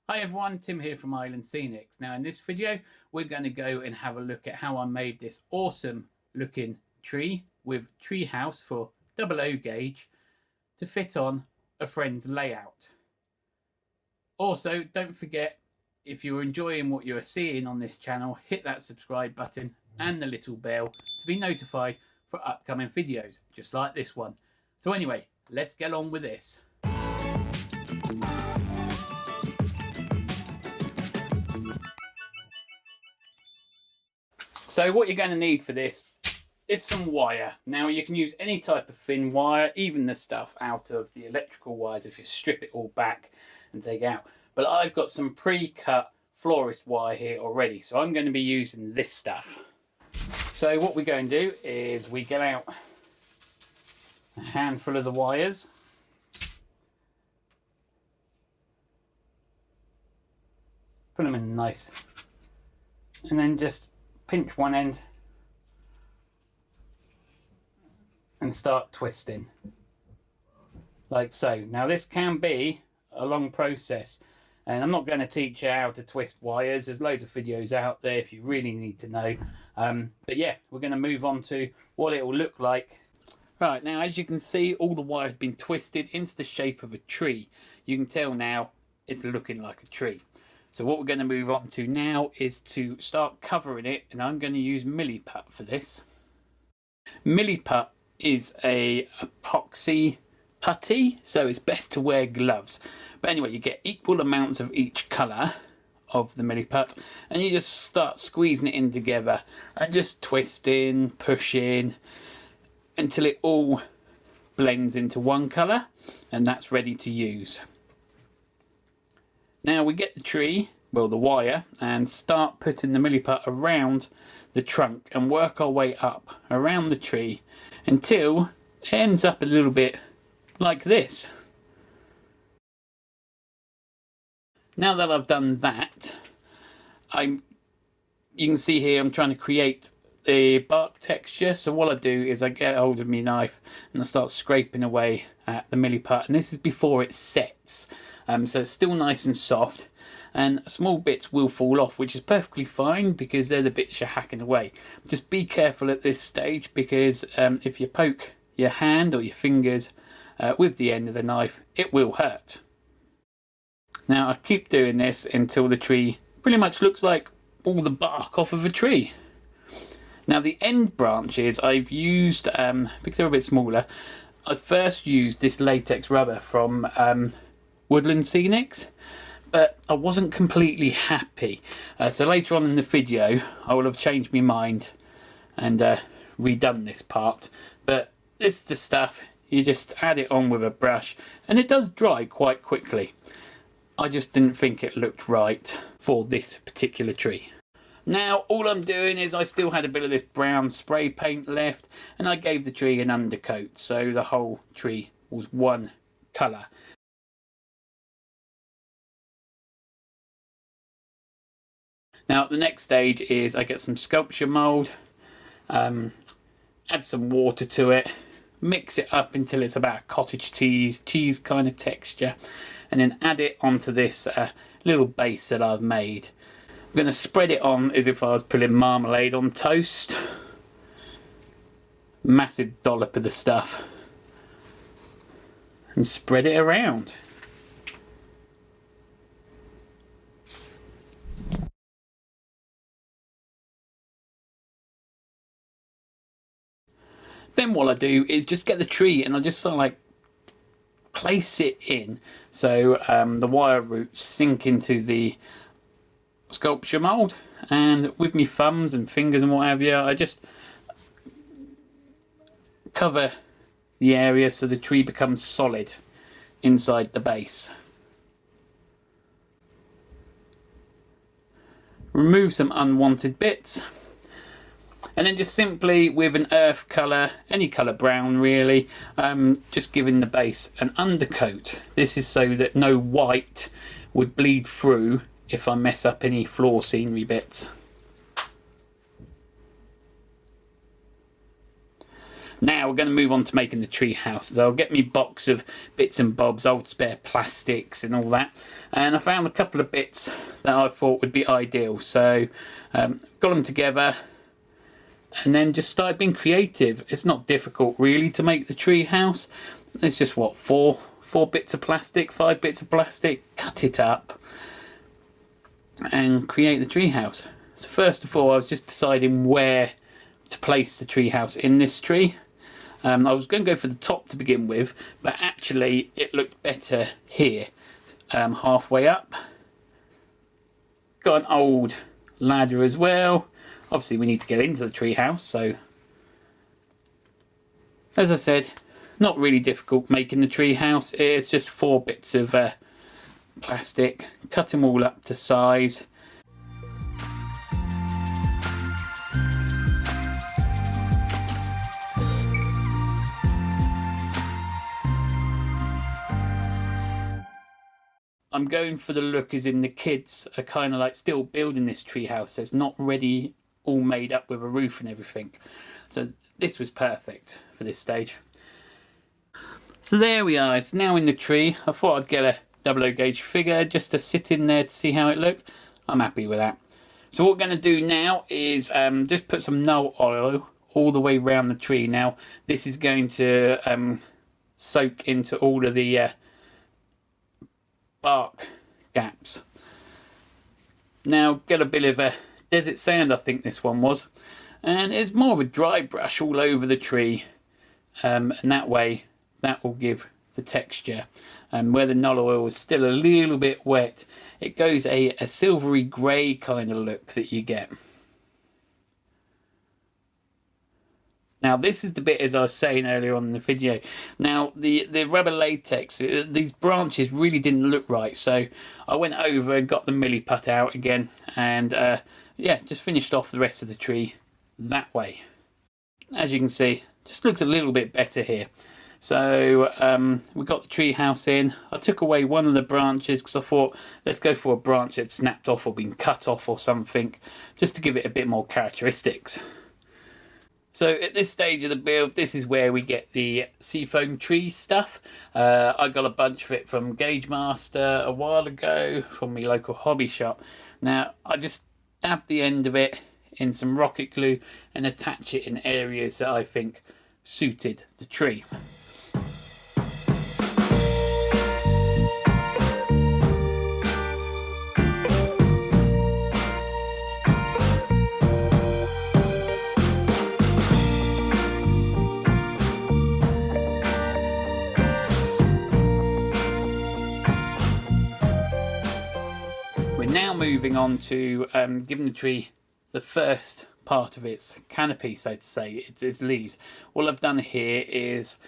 Hi everyone, Tim here from Island Scenics. Now in this video we're going to go and have a look at how I made this awesome looking tree with tree house for 00 gauge to fit on a friend's layout. Also, don't forget, if you're enjoying what you're seeing on this channel, hit that subscribe button and the little bell to be notified for upcoming videos just like this one. So anyway, let's get on with this. So what you're going to need for this is some wire. Now you can use any type of thin wire, even the stuff out of the electrical wires if you strip it all back and take it out. But I've got some pre-cut florist wire here already, so I'm going to be using this stuff. So what we're going to do is we get out a handful of the wires. Put them in nice. And then just pinch one end and start twisting like so. Now this can be a long process and I'm not going to teach you how to twist wires. There's loads of videos out there if you really need to know, but yeah, we're going to move on to what it will look like. Right, now as you can see, all the wire has been twisted into the shape of a tree. You can tell now it's looking like a tree. So what we're going to move on to now is to start covering it, and I'm going to use milliput for this. Milliput is a epoxy putty, so it's best to wear gloves. But anyway, you get equal amounts of each colour of the milliput, and you just start squeezing it in together and just twisting, pushing until it all blends into one colour, and that's ready to use. Now we get the tree, well the wire, and start putting the milliput around the trunk and work our way up around the tree until it ends up a little bit like this. Now that I've done that, you can see here I'm trying to create the bark texture. So what I do is I get hold of my knife and I start scraping away at the milliput, and this is before it sets. So it's still nice and soft, and small bits will fall off, which is perfectly fine because they're the bits you're hacking away. Just be careful at this stage because if you poke your hand or your fingers with the end of the knife, it will hurt. Now I keep doing this until the tree pretty much looks like all the bark off of a tree. Now the end branches I've used, because they're a bit smaller, I first used this latex rubber from Woodland Scenics, but I wasn't completely happy. So later on in the video I will have changed my mind and redone this part. But this is the stuff, you just add it on with a brush and it does dry quite quickly. I just didn't think it looked right for this particular tree. Now all I'm doing is I still had a bit of this brown spray paint left, and I gave the tree an undercoat so the whole tree was one colour. Now the next stage is I get some sculpture mould, add some water to it, mix it up until it's about a cottage cheese kind of texture, and then add it onto this little base that I've made. I'm going to spread it on as if I was putting marmalade on toast. Massive dollop of the stuff. And spread it around. Then what I do is just get the tree and I just sort of like place it in so the wire roots sink into the sculpture mould, and with my thumbs and fingers and what have you, I just cover the area so the tree becomes solid inside the base. Remove some unwanted bits, and then just simply with an earth colour, any colour brown really, just giving the base an undercoat. This is so that no white would bleed through if I mess up any floor scenery bits. Now we're going to move on to making the tree house. So I'll get me box of bits and bobs, old spare plastics and all that. And I found a couple of bits that I thought would be ideal. So got them together and then just started being creative. It's not difficult really to make the tree house. It's just what, four bits of plastic, 5 bits of plastic, cut it up and create the tree house. So first of all, I was just deciding where to place the tree house in this tree. I was going to go for the top to begin with, but actually it looked better here, halfway up. Got an old ladder as well. Obviously we need to get into the tree house, so as I said, not really difficult making the tree house. It's just 4 bits of plastic, cut them all up to size. I'm going for the look as in the kids are kind of like still building this tree house, so it's not ready, all made up with a roof and everything. So this was perfect for this stage. So there we are, it's now in the tree. I thought I'd get a 00 gauge figure just to sit in there to see how it looked. I'm happy with that. So what we're going to do now is just put some nail oil all the way around the tree. Now this is going to soak into all of the bark gaps. Now get a bit of a desert sand, I think this one was, and it's more of a dry brush all over the tree, and that way that will give the texture. And where the nail oil is still a little bit wet, it goes a silvery grey kind of look that you get. Now this is the bit, as I was saying earlier on in the video. Now the rubber latex, these branches really didn't look right, so I went over and got the milliput out again, and yeah, just finished off the rest of the tree that way. As you can see, just looks a little bit better here. So we got the tree house in. I took away one of the branches because I thought, let's go for a branch that snapped off or been cut off or something, just to give it a bit more characteristics. So at this stage of the build, this is where we get the seafoam tree stuff. I got a bunch of it from Gauge Master a while ago from my local hobby shop. Now I just dab the end of it in some rocket glue and attach it in areas that I think suited the tree. Now moving on to giving the tree the first part of its canopy, so to say, its leaves. All I've done here is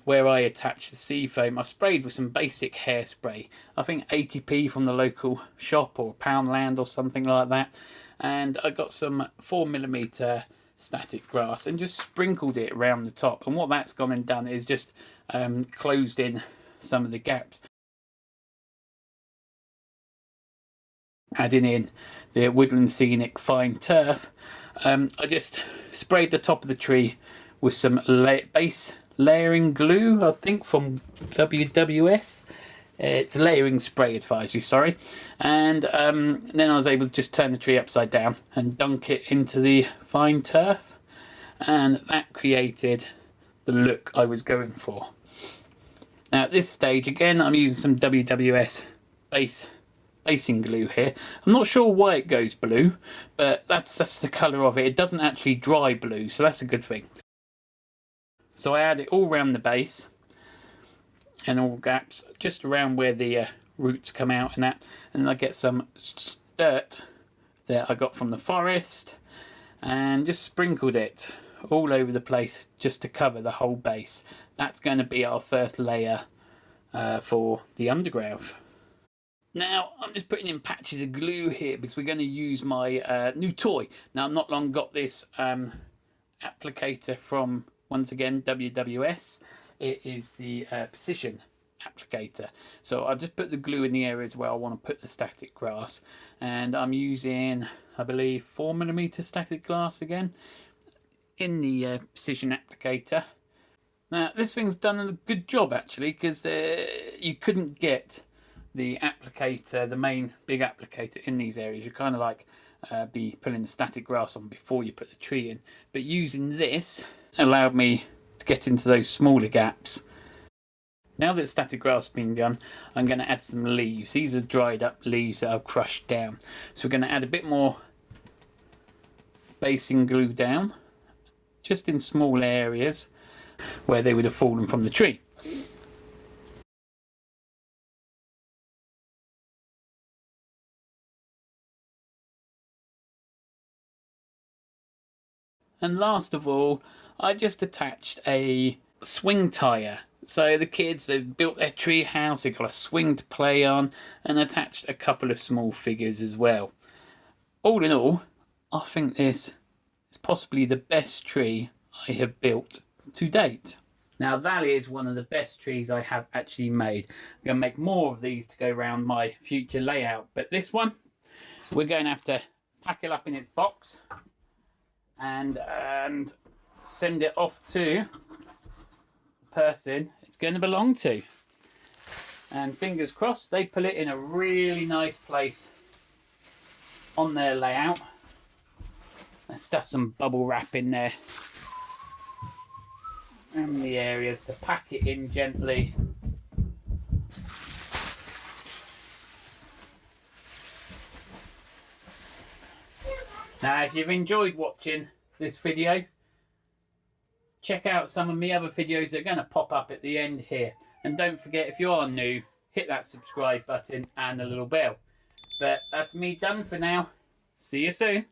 where I attach the seafoam, I sprayed with some basic hairspray. I think 80p from the local shop or Poundland or something like that. And I got some 4mm static grass and just sprinkled it around the top. And what that's gone and done is just closed in some of the gaps. Adding in the Woodland Scenic Fine Turf, I just sprayed the top of the tree with some base layering glue, I think from WWS. It's layering spray advisory, sorry. And then I was able to just turn the tree upside down and dunk it into the fine turf, and that created the look I was going for. Now at this stage, again, I'm using some WWS basing glue here. I'm not sure why it goes blue, but that's the colour of it. It doesn't actually dry blue, so that's a good thing. So I add it all around the base and all gaps, just around where the roots come out and that. And I get some dirt that I got from the forest and just sprinkled it all over the place just to cover the whole base. That's going to be our first layer for the undergrowth. Now I'm just putting in patches of glue here because we're going to use my new toy. Now I've not long got this applicator from, once again, WWS. It is the precision applicator. So I'll just put the glue in the areas where I want to put the static grass, and I'm using, I believe, 4mm static glass again. in the precision applicator. Now this thing's done a good job actually, because you couldn't get the applicator, the main big applicator, in these areas. You kind of like be putting the static grass on before you put the tree in, but using this allowed me to get into those smaller gaps. Now that static grass has been done, I'm going to add some leaves. These are dried up leaves that I've crushed down. So we're going to add a bit more basing glue down, just in small areas where they would have fallen from the tree. And last of all, I just attached a swing tyre. So the kids, they've built their tree house, they've got a swing to play on, and attached a couple of small figures as well. All in all, I think this is possibly the best tree I have built to date. Now that is one of the best trees I have actually made. I'm going to make more of these to go around my future layout, but this one, we're going to have to pack it up in its box and send it off to the person it's going to belong to. And fingers crossed they put it in a really nice place on their layout. Let's stuff some bubble wrap in there and the areas to pack it in gently. Now, if you've enjoyed watching this video, check out some of my other videos that are going to pop up at the end here. And don't forget, if you are new, hit that subscribe button and the little bell. But that's me done for now. See you soon.